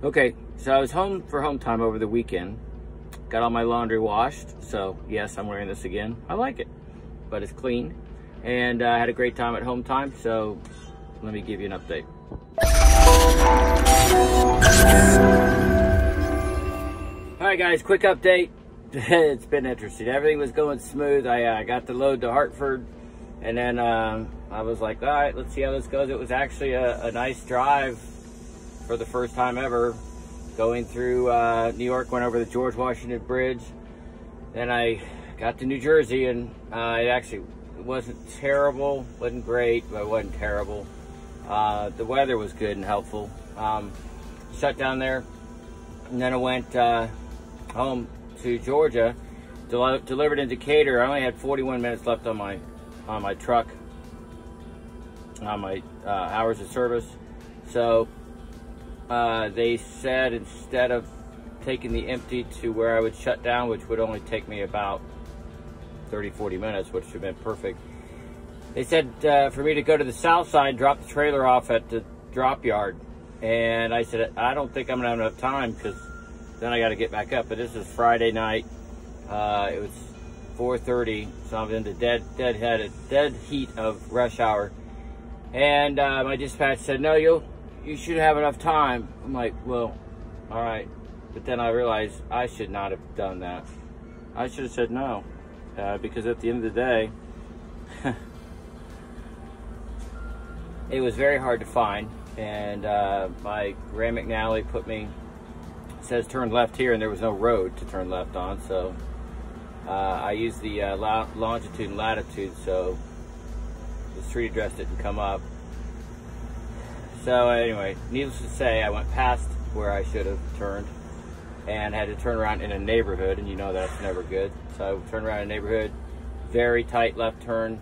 Okay, so I was home for home time over the weekend. Got all my laundry washed, so yes, I'm wearing this again. I like it, but it's clean. And I had a great time at home time, so let me give you an update. All right, guys, quick update. It's been interesting. Everything was going smooth. I got the load to Hartford, and then I was like, all right, let's see how this goes. It was actually a nice drive for the first time ever, going through New York, went over the George Washington Bridge. Then I got to New Jersey, and it actually wasn't terrible, wasn't great, but it wasn't terrible. The weather was good and helpful. Shut down there, and then I went home to Georgia, delivered in Decatur. I only had 41 minutes left on my truck, on my hours of service. So they said instead of taking the empty to where I would shut down, which would only take me about 30-40 minutes, which would have been perfect, they said for me to go to the south side, drop the trailer off at the drop yard. And I said, I don't think I'm gonna have enough time, because then I got to get back up. But this is Friday night. It was 4:30, so I'm in the dead heat of rush hour. And my dispatch said, no, you should have enough time. I'm like, well, all right. But then I realized I should not have done that. I should have said no, because at the end of the day, it was very hard to find. And my Graham McNally says turn left here, and there was no road to turn left on. So I used the longitude and latitude, so the street address didn't come up. So anyway, needless to say, I went past where I should have turned and had to turn around in a neighborhood, and you know that's never good. So I turned around in a neighborhood, very tight left turn,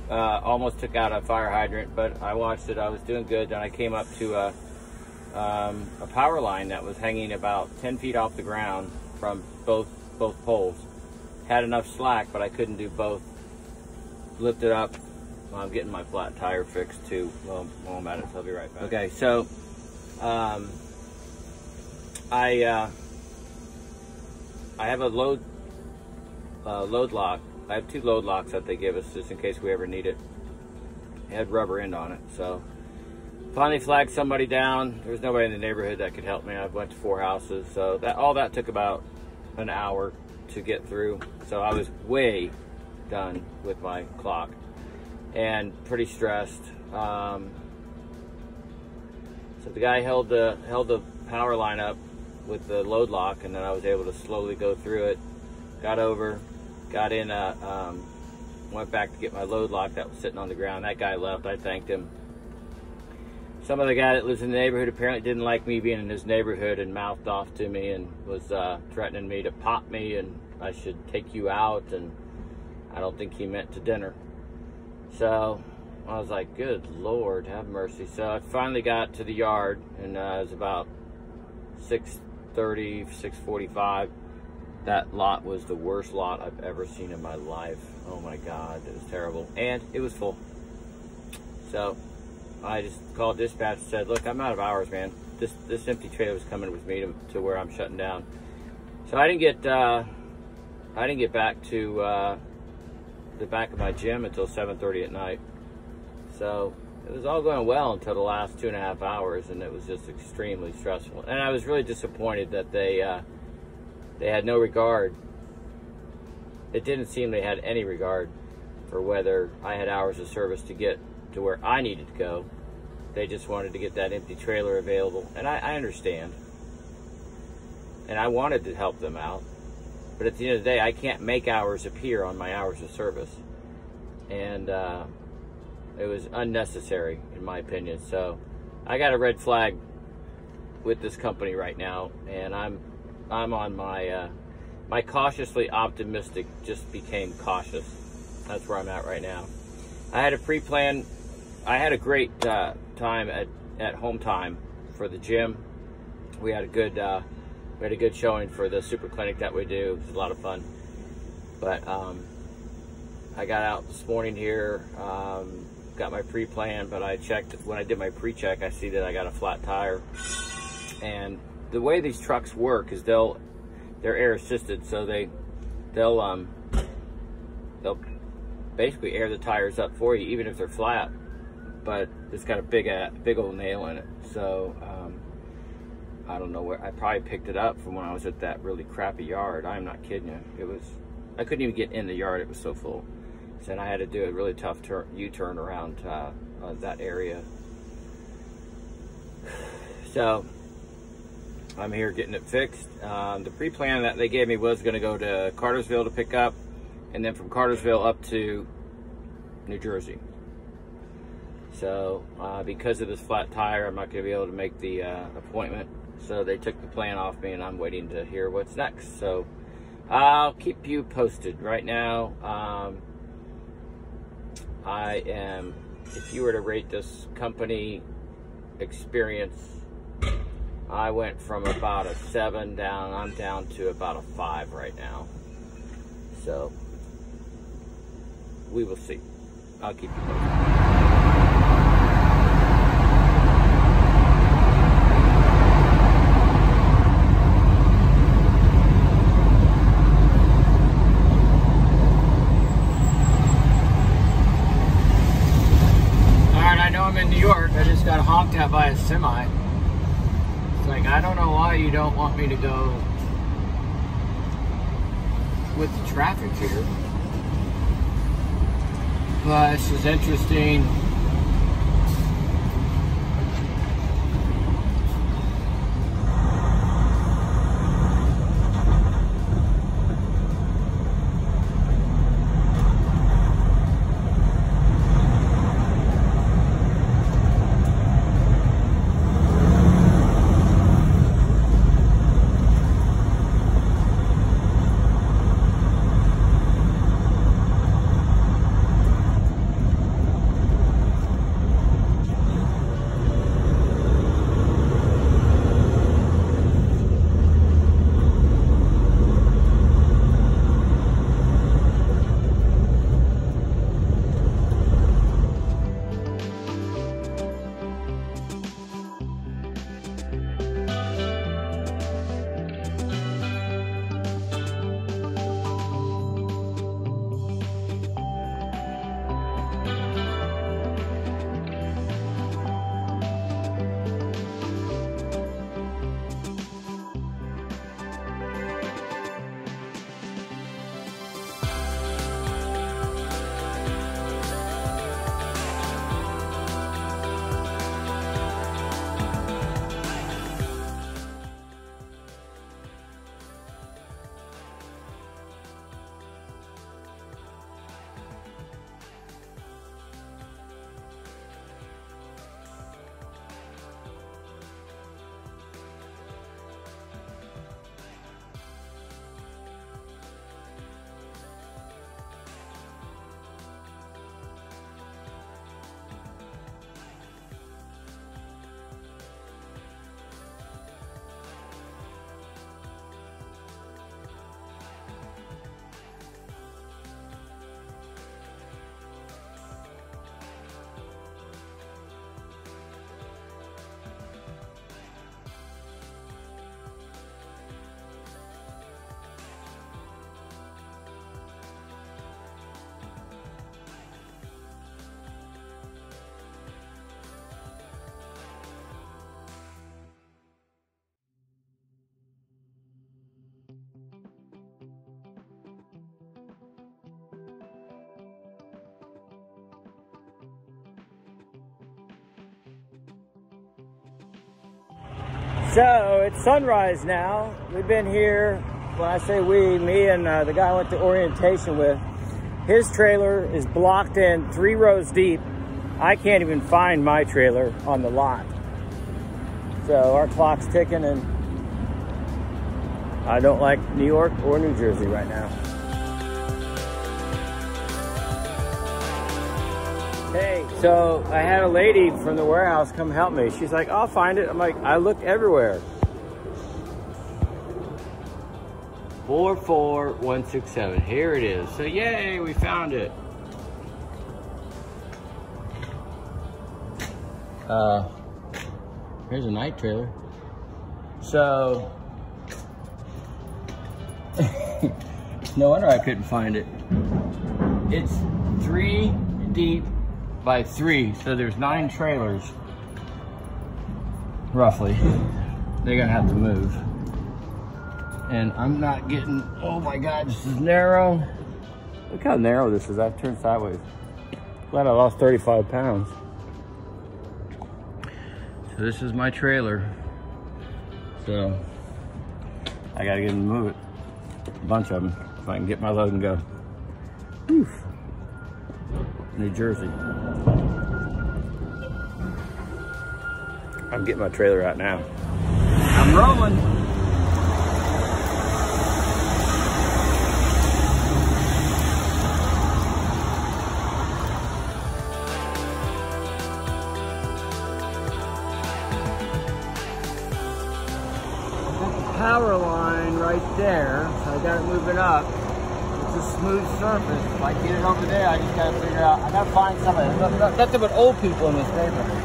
almost took out a fire hydrant, but I watched it. I was doing good. Then I came up to a power line that was hanging about 10 feet off the ground from both poles. Had enough slack, but I couldn't do both. Lifted up. Well, I'm getting my flat tire fixed too. Well, while I'm at it, so I'll be right back. Okay, so I have a load lock. I have 2 load locks that they give us just in case we ever need it. It had rubber end on it, so finally flagged somebody down. There was nobody in the neighborhood that could help me. I went to 4 houses, so all that took about an hour to get through. So I was way done with my clock and pretty stressed. So the guy held the power line up with the load lock, and then I was able to slowly go through it. Got over, got in, went back to get my load lock that was sitting on the ground. That guy left. I thanked him. Some other guy that lives in the neighborhood apparently didn't like me being in his neighborhood and mouthed off to me and was threatening me to pop me and I should take you out, and I don't think he meant to dinner. So I was like, good Lord, have mercy. So I finally got to the yard, and it was about 6:30, 6:45. That lot was the worst lot I've ever seen in my life. Oh my God, it was terrible. And it was full. So I just called dispatch and said, look, I'm out of hours, man. This empty trailer was coming with me to where I'm shutting down. So I didn't get back to the back of my gym until 7:30 at night. So it was all going well until the last 2.5 hours, and it was just extremely stressful. And I was really disappointed that they had no regard. It didn't seem they had any regard for whether I had hours of service to get to where I needed to go. They just wanted to get that empty trailer available. And I understand. And I wanted to help them out. But at the end of the day, I can't make hours appear on my hours of service. And it was unnecessary, in my opinion. So I got a red flag with this company right now, and I'm on my cautiously optimistic just became cautious. That's where I'm at right now. I had a pre-plan. I had a great time at home time for the gym. We had a good showing for the super clinic that we do. It was a lot of fun. But I got out this morning here, got my pre-plan, but I checked when I did my pre-check. I see that I got a flat tire. And the way these trucks work is they're air assisted, so they'll basically air the tires up for you, even if they're flat. But it's got a big old nail in it. So I don't know where. I probably picked it up from when I was at that really crappy yard. I'm not kidding you. I couldn't even get in the yard. It was so full. So then I had to do a really tough U-turn around that area. So I'm here getting it fixed. The pre-plan that they gave me was going to go to Cartersville to pick up, and then from Cartersville up to New Jersey. So because of this flat tire, I'm not going to be able to make the appointment. So they took the plan off me, and I'm waiting to hear what's next. So I'll keep you posted. Right now, I am, if you were to rate this company experience, I went from about a 7 down. I'm down to about a 5 right now. So we will see. I'll keep you posted. I just got honked at by a semi. It's like, I don't know why you don't want me to go with the traffic here. But this is interesting. So it's sunrise now. We've been here, when I say we, me and the guy I went to orientation with, his trailer is blocked in 3 rows deep. I can't even find my trailer on the lot. So our clock's ticking, and I don't like New York or New Jersey right now. Hey, so I had a lady from the warehouse come help me. She's like, I'll find it. I'm like, I looked everywhere. 44167. Here it is. So yay, we found it. Here's a night trailer. So, no wonder I couldn't find it. It's 3 deep by 3, so there's 9 trailers, roughly. They're gonna have to move. And I'm not getting, oh my God, this is narrow. Look how narrow this is. I've turned sideways. Glad I lost 35 pounds. So this is my trailer. So I gotta get them to move it. A bunch of them, so I can get my load and go. Whew. New Jersey. I'm getting my trailer out now. I'm rolling. Power line right there, so I got it moving up. It's a smooth surface. If I get it over there, I just gotta figure out, I gotta find somebody. Nothing but old people in this neighborhood.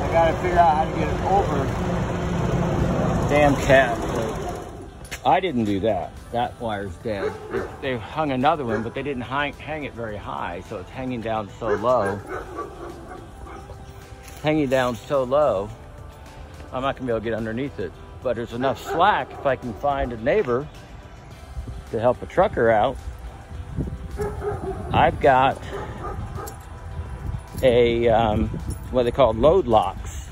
I gotta figure out how to get it over. Damn cat. I didn't do that. That wire's dead. They hung another one, but they didn't hang it very high, so it's hanging down so low. Hanging down so low. I'm not gonna be able to get underneath it, but there's enough slack if I can find a neighbor to help a trucker out. I've got a, what they call load locks.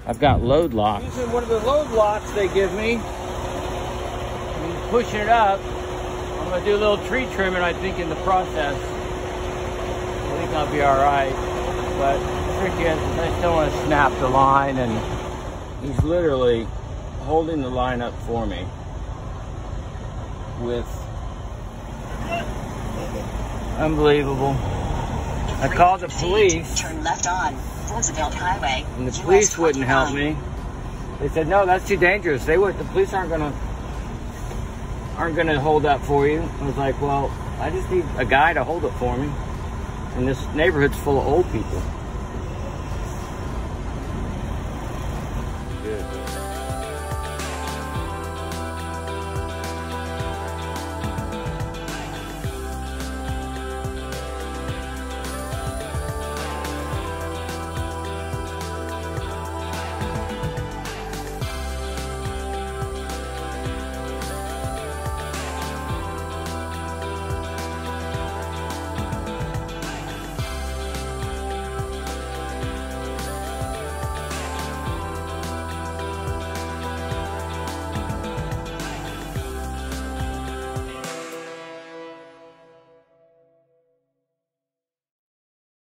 I've got load locks. Using one of the load locks they give me, I'm pushing it up. I'm gonna do a little tree trimming, I think, in the process. I think I'll be all right, but the trick is I still want to snap the line, and he's literally holding the line up for me with unbelievable. I called the police. Turn left on Roosevelt Highway. And the police wouldn't help me. They said, no, that's too dangerous. They would. The police aren't gonna hold that for you. I was like, well, I just need a guy to hold it for me. And this neighborhood's full of old people.